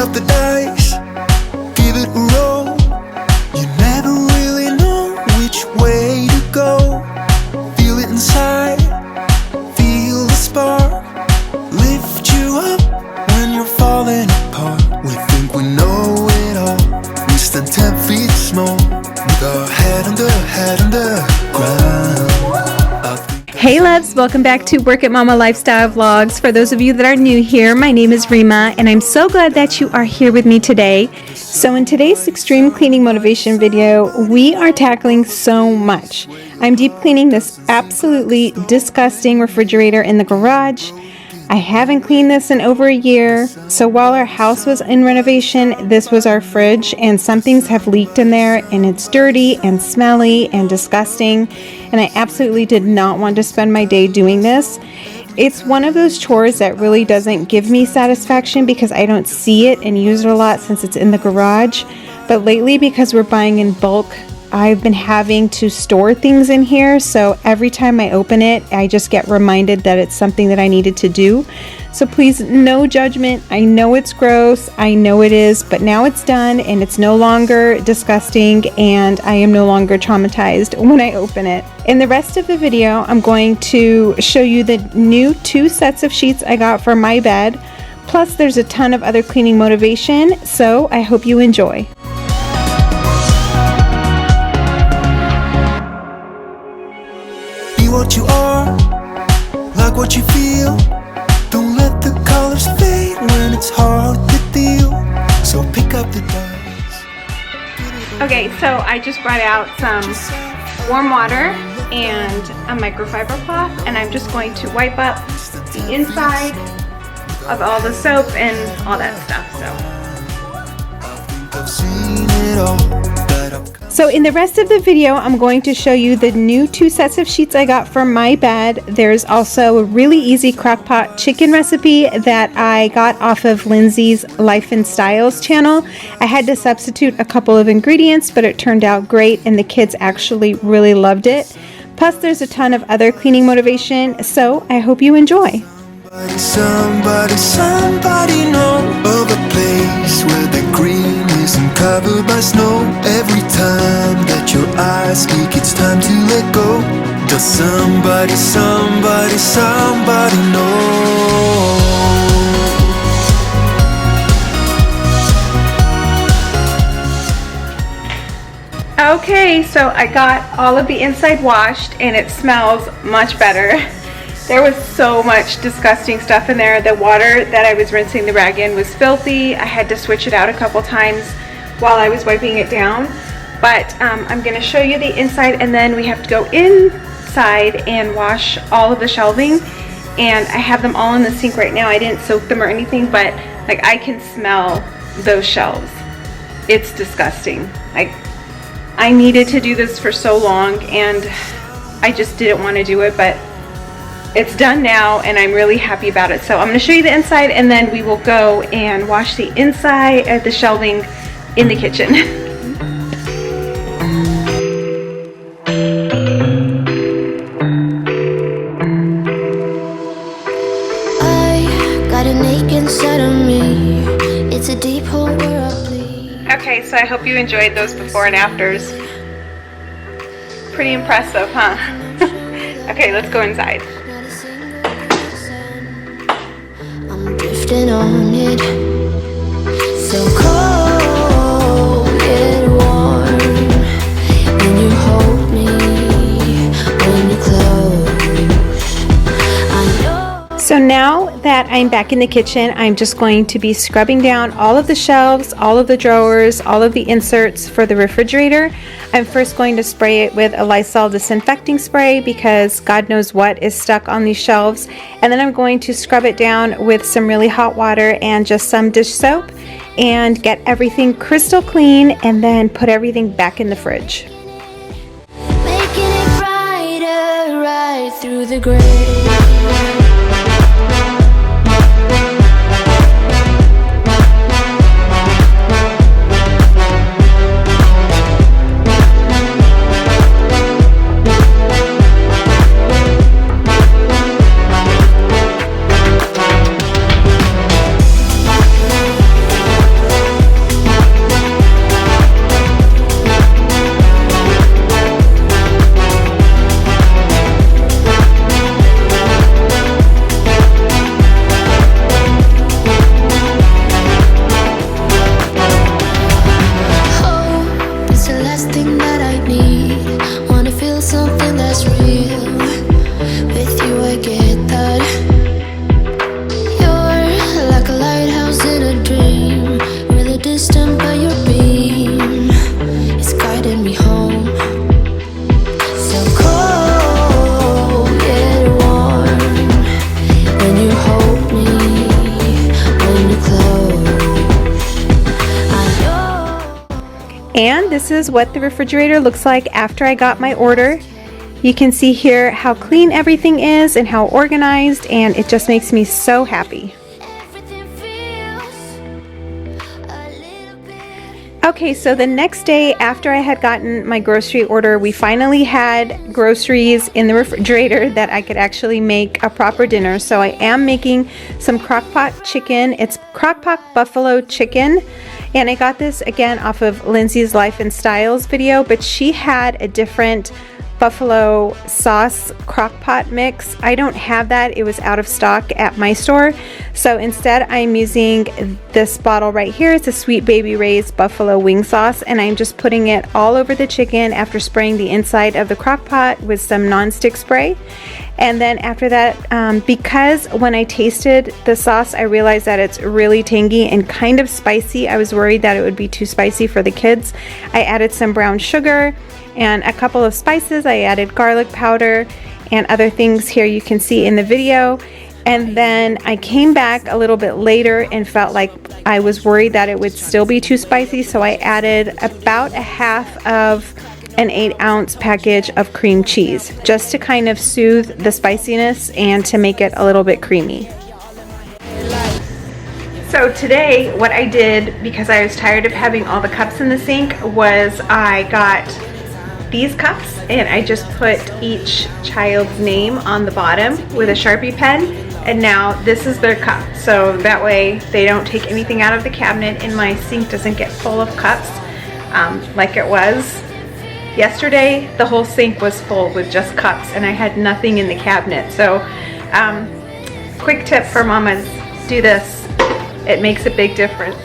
up the dice, give it a roll. You never really know which way to go. Feel it inside, feel the spark, lift you up when you're falling apart. We think we know it all, we stand 10 feet small, with our head under ground. Hey loves, welcome back to Work It Mama Lifestyle Vlogs. For those of you that are new here, my name is Reema and I'm so glad that you are here with me today. So in today's extreme cleaning motivation video, we are tackling so much. I'm deep cleaning this absolutely disgusting refrigerator in the garage. I haven't cleaned this in over a year. So while our house was in renovation, this was our fridge and some things have leaked in there and it's dirty and smelly and disgusting. And I absolutely did not want to spend my day doing this. It's one of those chores that really doesn't give me satisfaction because I don't see it and use it a lot since it's in the garage. But lately, because we're buying in bulk, I've been having to store things in here, so every time I open it, I just get reminded that it's something that I needed to do. So please, no judgment. I know it's gross, I know it is, but now it's done and it's no longer disgusting and I am no longer traumatized when I open it. In the rest of the video, I'm going to show you the new 2 sets of sheets I got for my bed. Plus, there's a ton of other cleaning motivation, so I hope you enjoy. What you are, like what you feel. Don't let the colors fade when it's hard to deal. So pick up the dice. Okay, so I just brought out some warm water and a microfiber cloth, and I'm just going to wipe up the inside of all the soap and all that stuff. I've seen it all. So in the rest of the video, I'm going to show you the new 2 sets of sheets I got for my bed. There's also a really easy crock pot chicken recipe that I got off of Lindsay's LifeNstyle's channel. I had to substitute a couple of ingredients, but it turned out great and the kids actually really loved it. Plus there's a ton of other cleaning motivation, so I hope you enjoy. Somebody know of a place where the green isn't covered by snow. Every time that your eyes speak, it's time to let go. Does somebody know? Okay, so I got all of the inside washed and it smells much better. There was so much disgusting stuff in there. The water that I was rinsing the rag in was filthy. I had to switch it out a couple times while I was wiping it down. But I'm going to show you the inside and then we have to go inside and wash all of the shelving. And I have them all in the sink right now. I didn't soak them or anything, but like I can smell those shelves. It's disgusting. I needed to do this for so long and I just didn't want to do it, but it's done now and I'm really happy about it. So I'm going to show you the inside and then we will go and wash the inside of the shelving in the kitchen. I got an ache inside of me. It's a deep hole where I bleed. Okay, so I hope you enjoyed those before and afters. Pretty impressive, huh? Okay, let's go inside. I'm drifting on it, so cold yet warm. When you hold me, when you close, I know. So now that I'm back in the kitchen, I'm just going to be scrubbing down all of the shelves, all of the drawers, all of the inserts for the refrigerator. I'm first going to spray it with a Lysol disinfecting spray because God knows what is stuck on these shelves. And then I'm going to scrub it down with some really hot water and just some dish soap and get everything crystal clean and then put everything back in the fridge. Making it brighter right through the gray. And this is what the refrigerator looks like after I got my order. You can see here how clean everything is and how organized, and it just makes me so happy. Okay, so the next day after I had gotten my grocery order, we finally had groceries in the refrigerator that I could actually make a proper dinner. So I am making some crock pot chicken. It's crock pot buffalo chicken. And I got this again off of Lindsay's LifeNstyle's video, but she had a different buffalo sauce crock pot mix. I don't have that. It was out of stock at my store. So instead I'm using this bottle right here. It's a Sweet Baby Ray's buffalo wing sauce, and I'm just putting it all over the chicken after spraying the inside of the crock pot with some nonstick spray. And then after that, because when I tasted the sauce, I realized that it's really tangy and kind of spicy. I was worried that it would be too spicy for the kids. I added some brown sugar and a couple of spices. I added garlic powder and other things here you can see in the video. And then I came back a little bit later and felt like I was worried that it would still be too spicy, so I added about a half of an 8-ounce package of cream cheese just to kind of soothe the spiciness and to make it a little bit creamy. So today what I did, because I was tired of having all the cups in the sink, was I got these cups and I just put each child's name on the bottom with a Sharpie pen, and now this is their cup, so that way they don't take anything out of the cabinet and my sink doesn't get full of cups like it was yesterday. The whole sink was full with just cups and I had nothing in the cabinet. So quick tip for mamas, do this. It makes a big difference.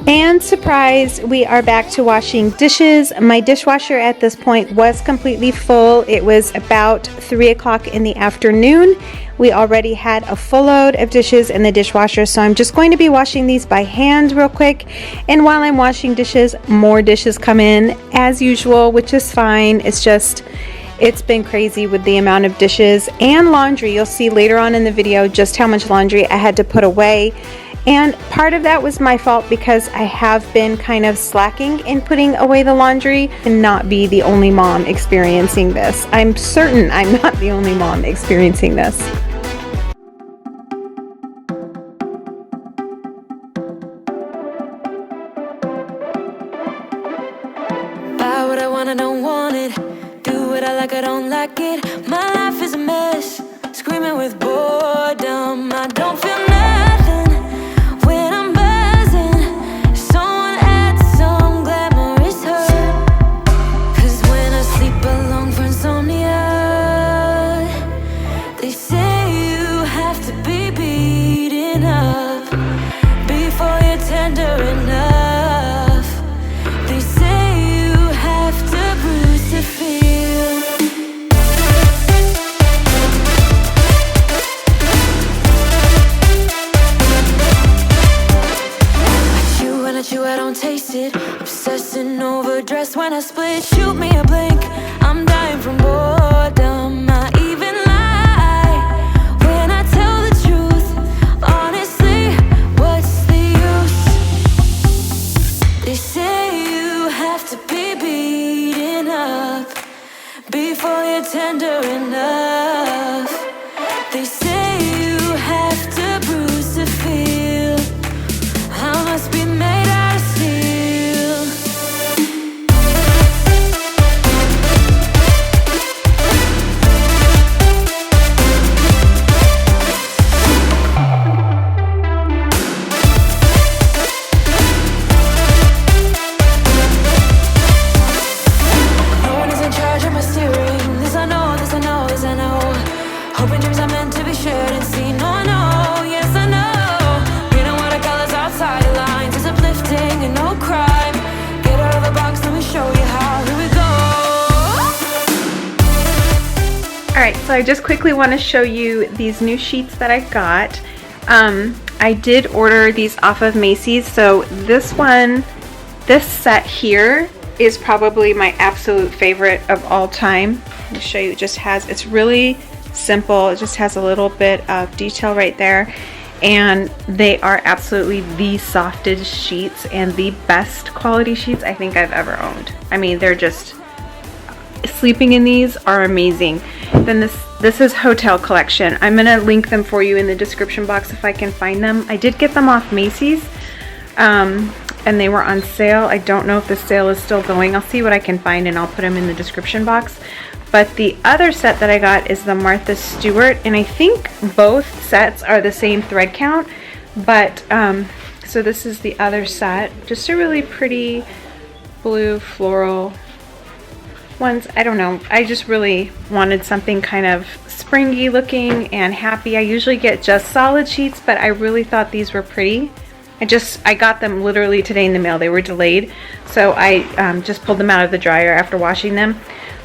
And surprise, we are back to washing dishes. My dishwasher at this point was completely full. It was about 3 o'clock in the afternoon. We already had a full load of dishes in the dishwasher, so I'm just going to be washing these by hand real quick. And while I'm washing dishes, more dishes come in as usual, which is fine. It's been crazy with the amount of dishes and laundry. You'll see later on in the video just how much laundry I had to put away. And part of that was my fault because I have been kind of slacking in putting away the laundry and not be the only mom experiencing this. I'm certain I'm not the only mom experiencing this. Buy what I want, I don't want it. Do what I like, I don't like it. My life is a mess, screaming with boredom. I don't feel nothing. Obsessing over dress when I split, shoot me a blink. I'm dying from boredom. I even lie when I tell the truth. Honestly, what's the use? They say you have to be beaten up before you're tender enough. They say you have to bruise to feel. I must be made out of steel. No one is in charge of my steering. This I know, this I know, this I know. Hoping dreams are meant to be shared and seen. No, I know, yes I know. Reading watercolors outside the lines is uplifting and no crime. Get out of the box, let me show you how. Here we go. Alright, so I just quickly want to show you these new sheets that I got. I did order these off of Macy's, so this set here is probably my absolute favorite of all time. Let me show you. It's really simple. It just has a little bit of detail right there. and they are absolutely the softest sheets and the best quality sheets I think I've ever owned. I mean, they're just, sleeping in these are amazing. Then this is Hotel Collection. I'm gonna link them for you in the description box if I can find them. I did get them off Macy's, and they were on sale. I don't know if the sale is still going. I'll see what I can find and I'll put them in the description box. But the other set that I got is the Martha Stewart, and I think both sets are the same thread count, but so this is the other set. Just a really pretty blue floral ones. I don't know, I just really wanted something kind of springy looking and happy. I usually get just solid sheets, but I really thought these were pretty. I got them literally today in the mail. They were delayed, so I just pulled them out of the dryer after washing them.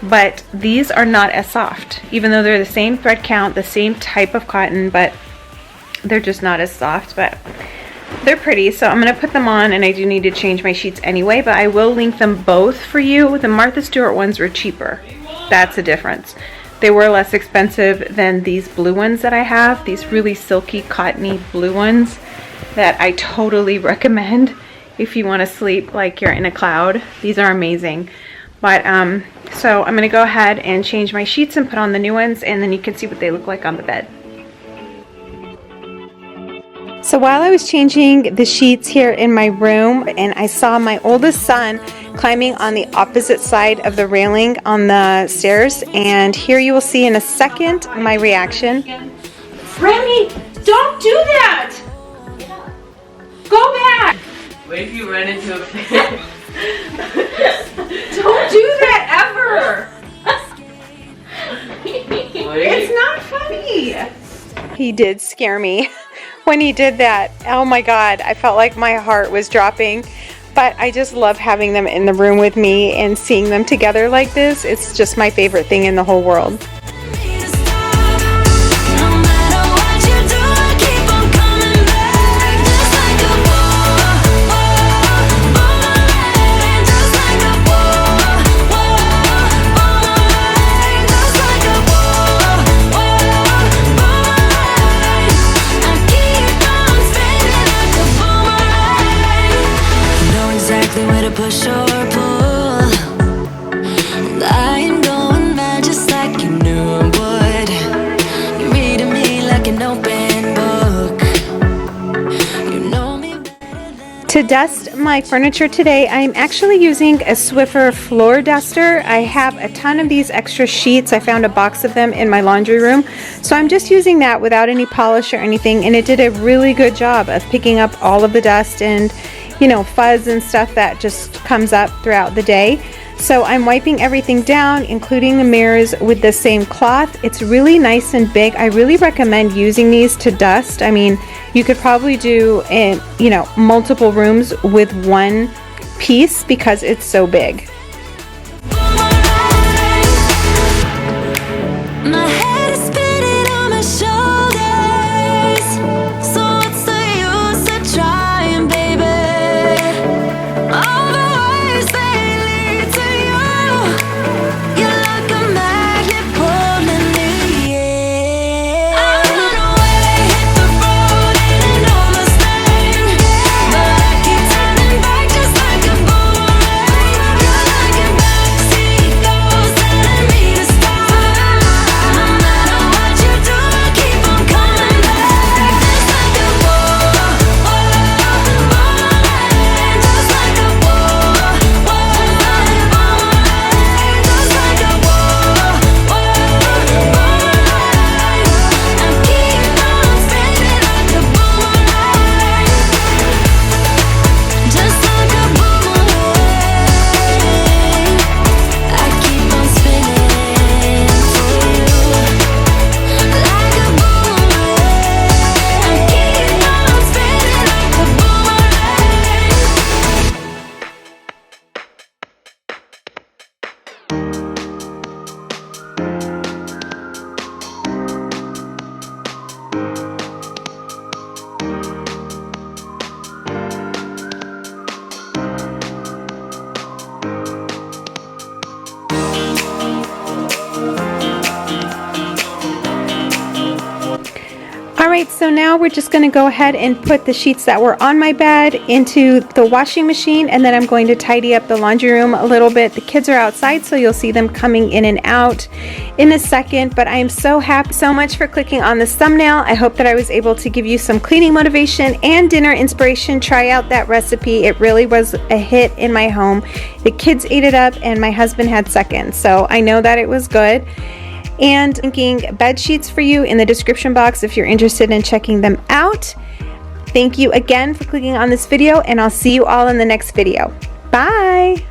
But these are not as soft, even though they're the same thread count, the same type of cotton, but they're just not as soft. But they're pretty, so I'm going to put them on, and I do need to change my sheets anyway, but I will link them both for you. The Martha Stewart ones were cheaper. That's a difference. They were less expensive than these blue ones that I have, these really silky, cottony blue ones that I totally recommend if you want to sleep like you're in a cloud. These are amazing. But so I'm going to go ahead and change my sheets and put on the new ones, and then you can see what they look like on the bed. So while I was changing the sheets here in my room, and I saw my oldest son climbing on the opposite side of the railing on the stairs, and here you will see in a second my reaction. Remy, don't do that! Go back! What if you run into a fan? Don't do that ever! It's not funny. He did scare me when he did that. Oh my God, I felt like my heart was dropping. But I just love having them in the room with me and seeing them together like this. It's just my favorite thing in the whole world. Push or pull, and I am going mad just like you knew I would. You're reading me like an open book. You know me better. To dust my furniture today, I'm actually using a Swiffer floor duster. I have a ton of these extra sheets. I found a box of them in my laundry room, so I'm just using that without any polish or anything, and it did a really good job of picking up all of the dust and, you know, fuzz and stuff that just comes up throughout the day. So I'm wiping everything down, including the mirrors, with the same cloth. It's really nice and big. I really recommend using these to dust. I mean, you could probably do in, you know, multiple rooms with one piece because it's so big. My head is spinning on my shoulders, so what's the use of trying, baby? All the ways they lead to you, you're like a magnet pulling me in. I run away, hit the road, and I know my stain, but I keep turning back just like a boomerang. Alright, so now we're just going to go ahead and put the sheets that were on my bed into the washing machine, and then I'm going to tidy up the laundry room a little bit. The kids are outside, so you'll see them coming in and out in a second, but I am so happy so much for clicking on this thumbnail. I hope that I was able to give you some cleaning motivation and dinner inspiration. Try out that recipe. It really was a hit in my home. The kids ate it up and my husband had seconds, so I know that it was good. And linking bed sheets for you in the description box if you're interested in checking them out. Thank you again for clicking on this video, and I'll see you all in the next video. Bye!